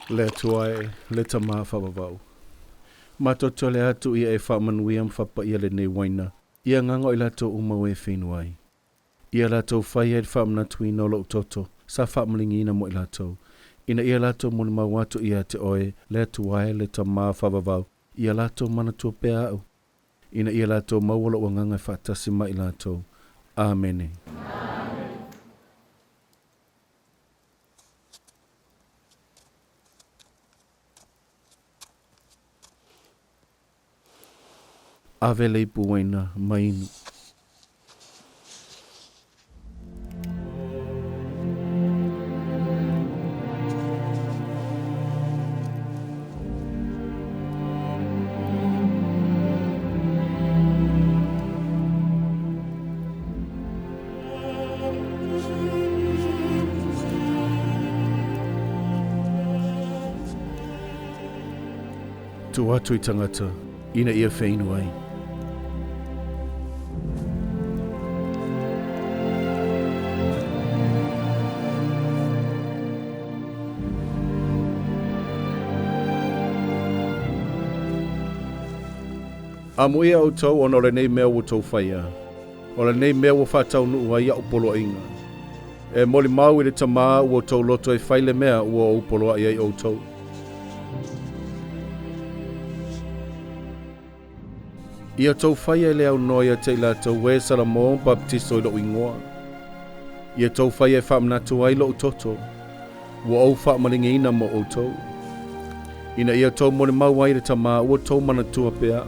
Le tuai, le Tamā whawawau. Matoto le atu ia e Faamanuia mwhapaia lenei Uaina. Ia ngango i latou umau e feinu ai. Ia latou faia e faamanatuina o lou toto, sa faamaligiina mo i latou. Ina ia latou molimau atu ia te oe, le tuai le Tamā whawawau. Ia latou manatua pea au. Ina ia latou maua lou anganga e whaatasi mai i latou. Amene. Ave leipu Uaina mainu. Tu atu I tagata, ina ia feinu ai. Amuia outou ono lenei mea outou faia. O lenei mea ua faataunuuina ia o poloaiga. E molimau I le Tamā outou loto e faile mea ua ou poloai ai outou. Ia tou faia le aunoa ia te latou e salamo baptisto I lou ingoa. Ia tou faia e Manatu ai lou toto. Ua ou faamaligiina mo outou. Ina ia tou molimau ai le Tamā ua tou manatua pea.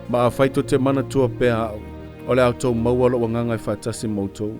Ma a faito te manatua pea au, o le autou maua lou anganga e whaatasi moutou.